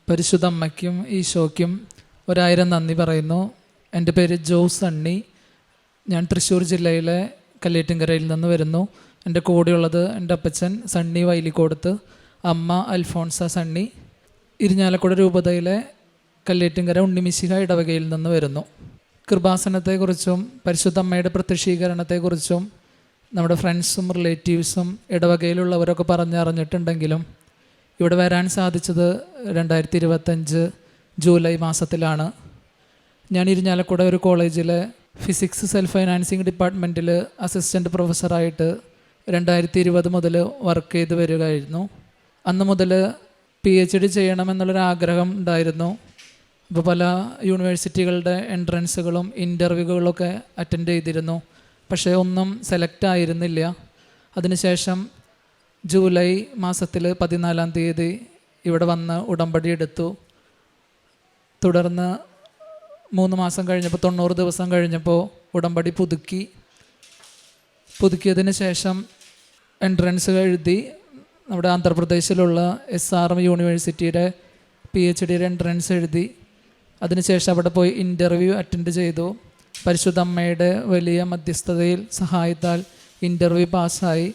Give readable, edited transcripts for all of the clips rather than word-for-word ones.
പരിശുദ്ധ അമ്മയ്ക്കും ഈശോയ്ക്കും 1000 നന്ദി പറയുന്നു. എൻ്റെ പേര് ജോസ് സണ്ണി. ഞാൻ തൃശ്ശൂർ ജില്ലയിലെ കല്ലേറ്റുംകരയിൽ നിന്ന് വരുന്നു. എൻ്റെ കൂടെയുള്ളത് എൻ്റെ അപ്പച്ചൻ സണ്ണി വൈലിക്കോടത്ത്, അമ്മ അൽഫോൺസ സണ്ണി, ഇരിഞ്ഞാലക്കുട രൂപതയിലെ കല്ലേറ്റുംകര ഉണ്ണിമിശിഹ ഇടവകയിൽ നിന്ന് വരുന്നു. കൃപാസനത്തെക്കുറിച്ചും പരിശുദ്ധ അമ്മയുടെ പ്രത്യക്ഷീകരണത്തെക്കുറിച്ചും നമ്മുടെ ഫ്രണ്ട്സും റിലേറ്റീവ്സും ഇടവകയിലുള്ളവരൊക്കെ പറഞ്ഞറിഞ്ഞിട്ടുണ്ടെങ്കിലും ഇവിടെ വരാൻ സാധിച്ചത് 2025 ജൂലൈ മാസത്തിലാണ്. ഞാൻ ഇരിഞ്ഞാലക്കുട ഒരു കോളേജിലെ ഫിസിക്സ് സെൽഫ് ഫൈനാൻസിങ് ഡിപ്പാർട്ട്മെൻറ്റിൽ അസിസ്റ്റൻറ്റ് പ്രൊഫസറായിട്ട് 2020 മുതൽ വർക്ക് ചെയ്ത് വരികയായിരുന്നു. അന്ന് മുതൽ PhD ചെയ്യണമെന്നുള്ളൊരാഗ്രഹം ഉണ്ടായിരുന്നു. അപ്പോൾ പല യൂണിവേഴ്സിറ്റികളുടെ എൻട്രൻസുകളും ഇൻ്റർവ്യൂകളൊക്കെ അറ്റൻഡ് ചെയ്തിരുന്നു. പക്ഷേ ഒന്നും സെലക്ട് ആയിരുന്നില്ല. അതിനുശേഷം ജൂലൈ മാസത്തിൽ 14-ാം തീയതി ഇവിടെ വന്ന് ഉടമ്പടി എടുത്തു. തുടർന്ന് 3 മാസം കഴിഞ്ഞപ്പോൾ 90 ദിവസം കഴിഞ്ഞപ്പോൾ ഉടമ്പടി പുതുക്കിയതിന് ശേഷം എൻട്രൻസ് എഴുതി. നമ്മുടെ ആന്ധ്രാപ്രദേശിലുള്ള SRM യൂണിവേഴ്സിറ്റിയുടെ PhD എൻട്രൻസ് എഴുതി. അതിനുശേഷം അവിടെ പോയി ഇൻ്റർവ്യൂ അറ്റൻഡ് ചെയ്തു. പരിശുദ്ധ അമ്മയുടെ വലിയ മധ്യസ്ഥതയിൽ സഹായത്താൽ ഇൻ്റർവ്യൂ പാസ്സായി.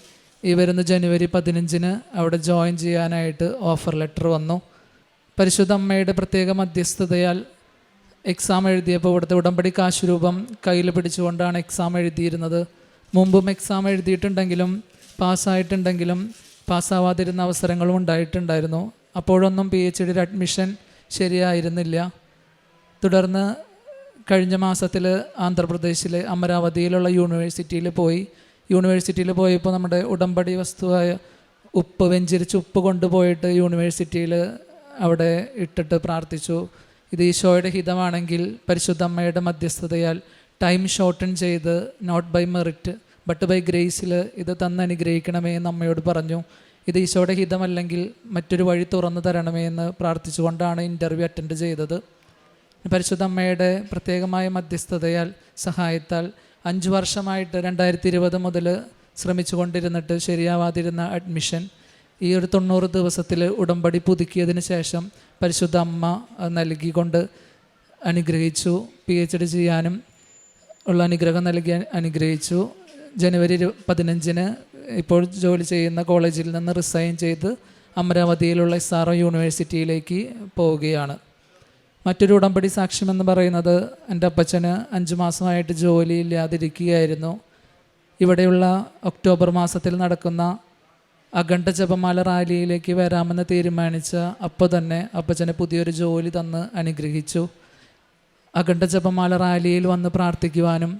ഈ വരുന്ന ജനുവരി 15-ന് അവിടെ ജോയിൻ ചെയ്യാനായിട്ട് ഓഫർ ലെറ്റർ വന്നു. പരിശുദ്ധ അമ്മയുടെ പ്രത്യേക മധ്യസ്ഥതയാൽ എക്സാം എഴുതിയപ്പോൾ ഇവിടുത്തെ ഉടമ്പടി കാശുരൂപം കയ്യിൽ പിടിച്ചുകൊണ്ടാണ് എക്സാം എഴുതിയിരുന്നത്. മുമ്പും എക്സാം എഴുതിയിട്ടുണ്ടെങ്കിലും പാസ്സായിട്ടുണ്ടെങ്കിലും പാസ്സാവാതിരുന്ന അവസരങ്ങളും ഉണ്ടായിട്ടുണ്ടായിരുന്നു. അപ്പോഴൊന്നും PhD അഡ്മിഷൻ ശരിയായിരുന്നില്ല. തുടർന്ന് കഴിഞ്ഞ മാസത്തിൽ ആന്ധ്രാപ്രദേശിലെ അമരാവതിയിലുള്ള യൂണിവേഴ്സിറ്റിയിൽ പോയപ്പോൾ നമ്മുടെ ഉടമ്പടി വസ്തുവായ വെഞ്ചരിച്ച് ഉപ്പ് കൊണ്ടുപോയിട്ട് യൂണിവേഴ്സിറ്റിയിൽ അവിടെ ഇട്ടിട്ട് പ്രാർത്ഥിച്ചു. ഇത് ഈശോയുടെ ഹിതമാണെങ്കിൽ പരിശുദ്ധ അമ്മയുടെ മധ്യസ്ഥതയാൽ ടൈം ഷോർട്ടൺ ചെയ്ത് not by merit but by ഗ്രേസിൽ ഇത് തന്ന് അനുഗ്രഹിക്കണമേ എന്ന് അമ്മയോട് പറഞ്ഞു. ഇത് ഈശോയുടെ ഹിതമല്ലെങ്കിൽ മറ്റൊരു വഴി തുറന്നു തരണമേ എന്ന് പ്രാർത്ഥിച്ചുകൊണ്ടാണ് ഇൻ്റർവ്യൂ അറ്റൻഡ് ചെയ്തത്. പരിശുദ്ധ അമ്മയുടെ പ്രത്യേകമായ മധ്യസ്ഥതയാൽ സഹായത്താൽ 5 വർഷമായിട്ട് 2020 മുതൽ ശ്രമിച്ചു കൊണ്ടിരുന്നിട്ട് ശരിയാവാതിരുന്ന അഡ്മിഷൻ ഈ ഒരു 90 ദിവസത്തിൽ ഉടമ്പടി പുതുക്കിയതിന് ശേഷം പരിശുദ്ധ അമ്മ നൽകിക്കൊണ്ട് അനുഗ്രഹിച്ചു. PhD ചെയ്യാനും ഉള്ള അനുഗ്രഹം നൽകി അനുഗ്രഹിച്ചു. ജനുവരി 15-ന് ഇപ്പോൾ ജോലി ചെയ്യുന്ന കോളേജിൽ നിന്ന് റിസൈൻ ചെയ്ത് അമരാവതിയിലുള്ള SRM യൂണിവേഴ്സിറ്റിയിലേക്ക് പോവുകയാണ്. മറ്റൊരു ഉടമ്പടി സാക്ഷ്യമെന്ന് പറയുന്നത് എൻ്റെ അപ്പച്ചന് 5 മാസമായിട്ട് ജോലിയില്ലാതിരിക്കുകയായിരുന്നു. ഇവിടെയുള്ള ഒക്ടോബർ മാസത്തിൽ നടക്കുന്ന അഖണ്ഡ ജപമാല റാലിയിലേക്ക് വരാമെന്ന് തീരുമാനിച്ച അപ്പോൾ തന്നെ അപ്പച്ചന് പുതിയൊരു ജോലി തന്ന് അനുഗ്രഹിച്ചു. അഖണ്ഡ ജപമാല റാലിയിൽ വന്ന് പ്രാർത്ഥിക്കുവാനും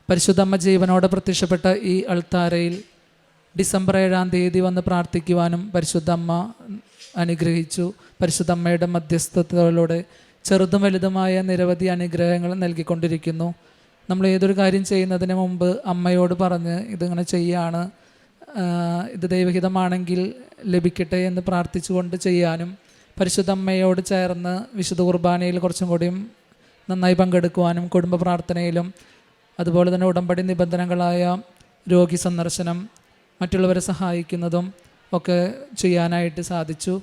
പരിശുദ്ധമ്മ ജീവനോടെ പ്രത്യക്ഷപ്പെട്ട ഈ അൾത്താരയിൽ ഡിസംബർ 7-ാം തീയതി വന്ന് പ്രാർത്ഥിക്കുവാനും പരിശുദ്ധമ്മ അനുഗ്രഹിച്ചു. പരിശുദ്ധമ്മയുടെ മധ്യസ്ഥതയിലൂടെ ചെറുതും വലുതുമായ നിരവധി അനുഗ്രഹങ്ങൾ നൽകിക്കൊണ്ടിരിക്കുന്നു. നമ്മൾ ഏതൊരു കാര്യം ചെയ്യുന്നതിന് മുമ്പ് അമ്മയോട് പറഞ്ഞ് ഇതിങ്ങനെ ചെയ്യാണ്, ഇത് ദൈവഹിതമാണെങ്കിൽ ലഭിക്കട്ടെ എന്ന് പ്രാർത്ഥിച്ചുകൊണ്ട് ചെയ്യാനും പരിശുദ്ധ അമ്മയോട് ചേർന്ന് വിശുദ്ധ കുർബാനയിൽ കുറച്ചും കൂടിയും നന്നായി പങ്കെടുക്കുവാനും കുടുംബ പ്രാർത്ഥനയിലും അതുപോലെ തന്നെ ഉടമ്പടി നിബന്ധനകളായ രോഗി സന്ദർശനം, മറ്റുള്ളവരെ സഹായിക്കുന്നതും ഒക്കെ ചെയ്യാനായിട്ട് സാധിച്ചു.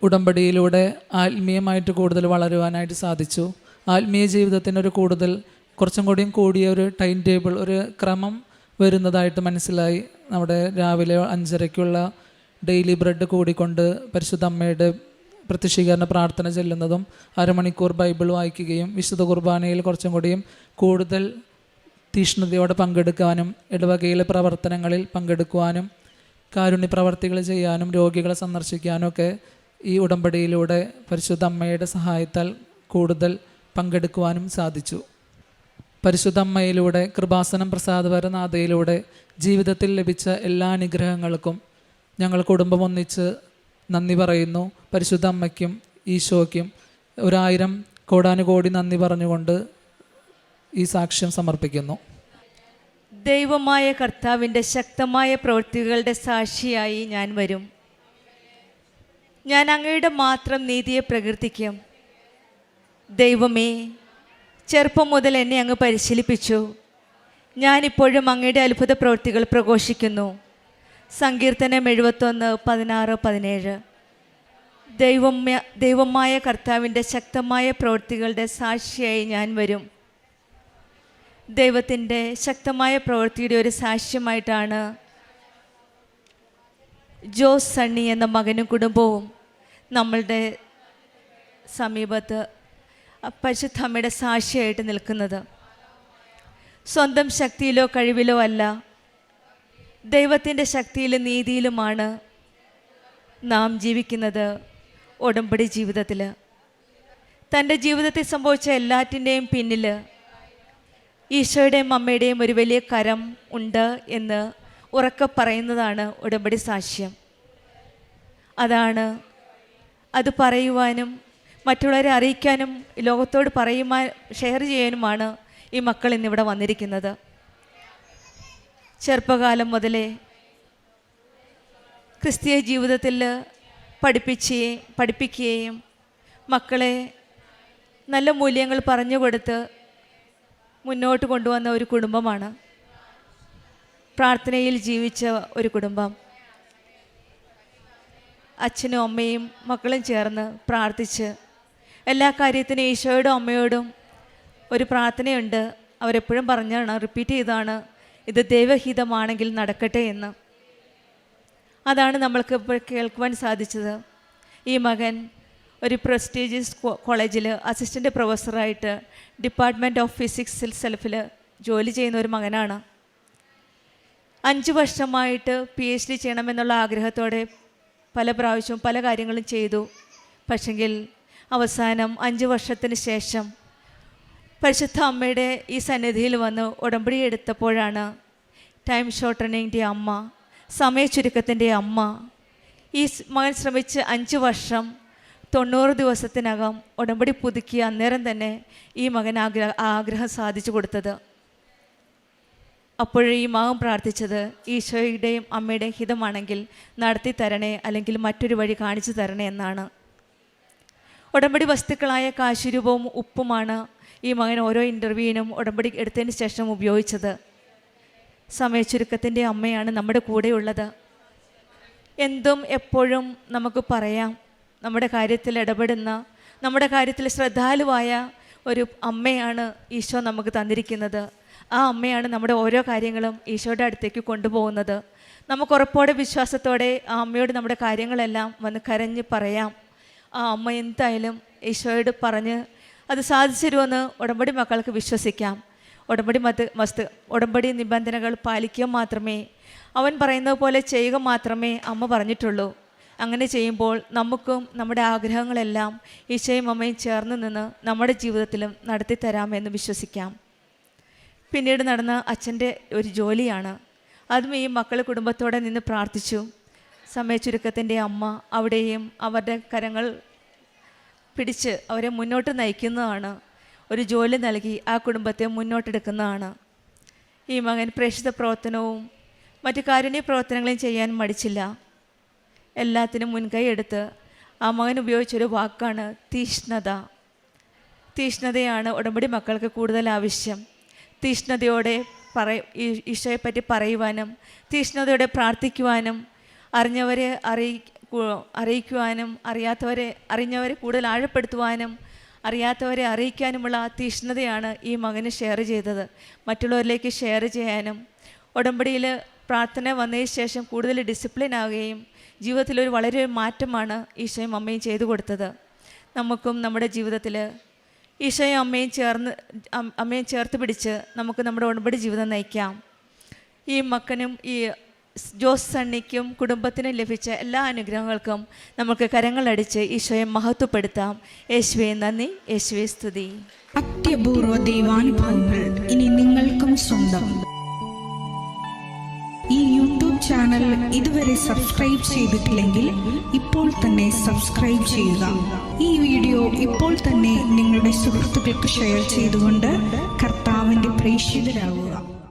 ഉടമ്പടിയിലൂടെ ആത്മീയമായിട്ട് കൂടുതൽ വളരുവാനായിട്ട് സാധിച്ചു. ആത്മീയ ജീവിതത്തിനൊരു കുറച്ചും കൂടിയും കൂടിയ ഒരു ടൈം ടേബിൾ, ഒരു ക്രമം വരുന്നതായിട്ട് മനസ്സിലായി. നമ്മുടെ രാവിലെ 5:30-ക്കുള്ള ഡെയിലി ബ്രെഡ് കൂടിക്കൊണ്ട് പരിശുദ്ധ അമ്മയുടെ പ്രത്യക്ഷീകരണ പ്രാർത്ഥന ചെല്ലുന്നതും 1/2 മണിക്കൂർ ബൈബിൾ വായിക്കുകയും വിശുദ്ധ കുർബാനയിൽ കുറച്ചും കൂടിയും കൂടുതൽ തീഷ്ണതയോടെ പങ്കെടുക്കാനും ഇടവകയിലെ പ്രവർത്തനങ്ങളിൽ പങ്കെടുക്കുവാനും കാരുണ്യ പ്രവർത്തികൾ ചെയ്യാനും രോഗികളെ സന്ദർശിക്കാനും ഒക്കെ ഈ ഉടമ്പടിയിലൂടെ പരിശുദ്ധ അമ്മയുടെ സഹായത്താൽ കൂടുതൽ പങ്കെടുക്കുവാനും സാധിച്ചു. പരിശുദ്ധ അമ്മയിലൂടെ കൃപാസനം പ്രസാദപരനാഥയിലൂടെ ജീവിതത്തിൽ ലഭിച്ച എല്ലാ അനുഗ്രഹങ്ങൾക്കും ഞങ്ങൾ കുടുംബം ഒന്നിച്ച് നന്ദി പറയുന്നു. പരിശുദ്ധ അമ്മയ്ക്കും ഈശോയ്ക്കും 1000 കോടാനുകോടി നന്ദി പറഞ്ഞുകൊണ്ട് ഈ സാക്ഷ്യം സമർപ്പിക്കുന്നു. ദൈവമായ കർത്താവിൻ്റെ ശക്തമായ പ്രവൃത്തികളുടെ സാക്ഷിയായി ഞാൻ വരും. ഞാൻ അങ്ങയുടെ മാത്രം നീതിയെ പ്രകീർത്തിക്കും. ദൈവമേ, ചെറുപ്പം മുതൽ എന്നെ അങ്ങ് പരിശീലിപ്പിച്ചു. ഞാനിപ്പോഴും അങ്ങയുടെ അത്ഭുത പ്രവൃത്തികൾ പ്രഘോഷിക്കുന്നു. സങ്കീർത്തനം 71:16-17. ദൈവമായ കർത്താവിൻ്റെ ശക്തമായ പ്രവൃത്തികളുടെ സാക്ഷിയായി ഞാൻ വരും. ദൈവത്തിൻ്റെ ശക്തമായ പ്രവൃത്തിയുടെ ഒരു സാക്ഷ്യമായിട്ടാണ് ജോസ് സണ്ണി എന്ന മകനും കുടുംബവും നമ്മളുടെ സമീപത്ത് പരിശുദ്ധ അമ്മയുടെ സാക്ഷിയായിട്ട് നിൽക്കുന്നത്. സ്വന്തം ശക്തിയിലോ കഴിവിലോ അല്ല, ദൈവത്തിൻ്റെ ശക്തിയിലും നീതിയിലുമാണ് നാം ജീവിക്കുന്നത്. ഉടമ്പടി ജീവിതത്തിൽ തൻ്റെ ജീവിതത്തിൽ സംഭവിച്ച എല്ലാറ്റിൻ്റെയും പിന്നിൽ ഈശോയുടെയും അമ്മയുടെയും ഒരു വലിയ കരം ഉണ്ട് എന്ന് ഉറക്കെ പറയുന്നതാണ് ഉടമ്പടി സാക്ഷ്യം. അത് പറയുവാനും മറ്റുള്ളവരെ അറിയിക്കാനും ലോകത്തോട് ഷെയർ ചെയ്യാനുമാണ് ഈ മക്കൾ ഇന്നിവിടെ വന്നിരിക്കുന്നത്. ചെറുപ്പകാലം മുതലേ ക്രിസ്തീയ ജീവിതത്തിൽ പഠിപ്പിക്കുകയും മക്കളെ നല്ല മൂല്യങ്ങൾ പറഞ്ഞു കൊടുത്ത് മുന്നോട്ട് കൊണ്ടുവന്ന ഒരു കുടുംബമാണ്. പ്രാർത്ഥനയിൽ ജീവിച്ച ഒരു കുടുംബം. അച്ഛനും അമ്മയും മക്കളും ചേർന്ന് പ്രാർത്ഥിച്ച് എല്ലാ കാര്യത്തിനും ഈശോയോടും അമ്മയോടും ഒരു പ്രാർത്ഥനയുണ്ട്. അവരെപ്പോഴും പറഞ്ഞാണ്, റിപ്പീറ്റ് ചെയ്താണ്, ഇത് ദൈവഹിതമാണെങ്കിൽ നടക്കട്ടെ എന്ന്. അതാണ് നമ്മൾക്ക് ഇപ്പോൾ കേൾക്കുവാൻ സാധിച്ചത്. ഈ മകൻ ഒരു പ്രസ്റ്റീജിയസ് കോളേജിൽ അസിസ്റ്റൻ്റ് പ്രൊഫസറായിട്ട് ഡിപ്പാർട്ട്മെൻറ്റ് ഓഫ് ഫിസിക്സിൽ സെൽഫിൽ ജോലി ചെയ്യുന്ന ഒരു മകനാണ്. 5 വർഷമായിട്ട് PhD ചെയ്യണമെന്നുള്ള ആഗ്രഹത്തോടെ പല പ്രാവശ്യവും പല കാര്യങ്ങളും ചെയ്തു. പക്ഷെങ്കിൽ അവസാനം 5 വർഷത്തിന് ശേഷം പരിശുദ്ധ അമ്മയുടെ ഈ സന്നിധിയിൽ വന്ന് ഉടമ്പടി എടുത്തപ്പോഴാണ് ടൈം ഷോർട്ടനിങ്ങിൻ്റെ അമ്മ, സമയച്ചുരുക്കത്തിൻ്റെ അമ്മ, ഈ മകൻ ശ്രമിച്ച് 5 വർഷം 90 ദിവസത്തിനകം ഉടമ്പടി പുതുക്കി അന്നേരം തന്നെ ഈ മകൻ ആഗ്രഹം സാധിച്ചു കൊടുത്തത്. അപ്പോഴേ ഈ മകൻ പ്രാർത്ഥിച്ചത്, ഈശോയുടെയും അമ്മയുടെയും ഹിതമാണെങ്കിൽ നടത്തി തരണേ, അല്ലെങ്കിൽ മറ്റൊരു വഴി കാണിച്ചു തരണേ എന്നാണ്. ഉടമ്പടി വസ്തുക്കളായ കാശുരൂപവും ഉപ്പുമാണ് ഈ മകൻ ഓരോ ഇൻ്റർവ്യൂവിനും ഉടമ്പടി എടുത്തതിന് ശേഷം ഉപയോഗിച്ചത്. സമയച്ചുരുക്കത്തിൻ്റെ അമ്മയാണ് നമ്മുടെ കൂടെയുള്ളത്. എന്തും എപ്പോഴും നമുക്ക് പറയാം. നമ്മുടെ കാര്യത്തിൽ ഇടപെടുന്ന, നമ്മുടെ കാര്യത്തിൽ ശ്രദ്ധാലുവായ ഒരു അമ്മയാണ് ഈശോ നമുക്ക് തന്നിരിക്കുന്നത്. ആ അമ്മയാണ് നമ്മുടെ ഓരോ കാര്യങ്ങളും ഈശോയുടെ അടുത്തേക്ക് കൊണ്ടുപോകുന്നത്. നമുക്ക് ഉറപ്പോടെ വിശ്വാസത്തോടെ ആ അമ്മയോട് നമ്മുടെ കാര്യങ്ങളെല്ലാം വന്ന് കരഞ്ഞ് പറയാം. ആ അമ്മ എന്തായാലും ഈശോയോട് പറഞ്ഞ് അത് സാധിച്ചിരുമെന്ന് ഉടമ്പടി മക്കൾക്ക് വിശ്വസിക്കാം. ഉടമ്പടി നിബന്ധനകൾ പാലിക്കുക മാത്രമേ, അവൻ പറയുന്നത് പോലെ ചെയ്യുക മാത്രമേ അമ്മ പറഞ്ഞിട്ടുള്ളൂ. അങ്ങനെ ചെയ്യുമ്പോൾ നമുക്കും നമ്മുടെ ആഗ്രഹങ്ങളെല്ലാം ഈശോയും അമ്മയും ചേർന്ന് നിന്ന് നമ്മുടെ ജീവിതത്തിലും നടത്തി തരാമെന്ന് വിശ്വസിക്കാം. പിന്നീട് നടന്ന അച്ഛൻ്റെ ഒരു ജോലിയാണ്. അതും ഈ മക്കൾ കുടുംബത്തോടെ നിന്ന് പ്രാർത്ഥിച്ചു. സമയച്ചുരുക്കത്തിൻ്റെ അമ്മ അവിടെയും അവരുടെ കരങ്ങൾ പിടിച്ച് അവരെ മുന്നോട്ട് നയിക്കുന്നതാണ്. ഒരു ജോലി നൽകി ആ കുടുംബത്തെ മുന്നോട്ടെടുക്കുന്നതാണ്. ഈ മകൻ പ്രേക്ഷിത പ്രവർത്തനവും മറ്റു കാരുണ്യ പ്രവർത്തനങ്ങളും ചെയ്യാൻ മടിച്ചില്ല. എല്ലാത്തിനും മുൻകൈ എടുത്ത് ആ മകൻ ഉപയോഗിച്ചൊരു വാക്കാണ് തീഷ്ണത. തീഷ്ണതയാണ് ഉടമ്പടി മക്കൾക്ക് കൂടുതൽ ആവശ്യം. തീഷ്ണതയോടെ ഈശോയെപ്പറ്റി പറയുവാനും, തീഷ്ണതയോടെ പ്രാർത്ഥിക്കുവാനും, അറിഞ്ഞവരെ അറിയിക്കുവാനും, അറിഞ്ഞവരെ കൂടുതൽ ആഴപ്പെടുത്തുവാനും, അറിയാത്തവരെ അറിയിക്കാനുമുള്ള ആ തീഷ്ണതയാണ് ഈ മകന് ഷെയർ ചെയ്തത്. മറ്റുള്ളവരിലേക്ക് ഷെയർ ചെയ്യാനും, ഉടമ്പടിയിൽ പ്രാർത്ഥന വന്നതിന് ശേഷം കൂടുതൽ ഡിസിപ്ലിൻ ആവുകയും ജീവിതത്തിലൊരു വളരെ മാറ്റമാണ് ഈശോയും അമ്മയും ചെയ്തു കൊടുത്തത്. നമുക്കും നമ്മുടെ ജീവിതത്തിൽ ഈശോയും അമ്മയും ചേർത്ത് പിടിച്ച് നമുക്ക് നമ്മുടെ ഉടമ്പടി ജീവിതം നയിക്കാം. ഈ മക്കനും ഈ ജോസ് സണ്ണിക്കും കുടുംബത്തിനും ലഭിച്ച എല്ലാ അനുഗ്രഹങ്ങൾക്കും നമുക്ക് കരങ്ങളടിച്ച് ഈശോയെ മഹത്വപ്പെടുത്താം. യേശുവേ നന്ദി, യേശുവേ സ്തുതി. അത്യപൂർവ ദൈവാനുഭവങ്ങൾ ഇനി നിങ്ങൾക്കും സ്വന്തം. ഈ യൂട്യൂബ് ചാനൽ ഇതുവരെ സബ്സ്ക്രൈബ് ചെയ്തിട്ടില്ലെങ്കിൽ ഇപ്പോൾ തന്നെ സബ്സ്ക്രൈബ് ചെയ്യുക. ഈ വീഡിയോ ഇപ്പോൾ തന്നെ നിങ്ങളുടെ സുഹൃത്തുക്കൾക്ക് ഷെയർ ചെയ്തുകൊണ്ട് കർത്താവിൻ്റെ പ്രേക്ഷിതരാകുക.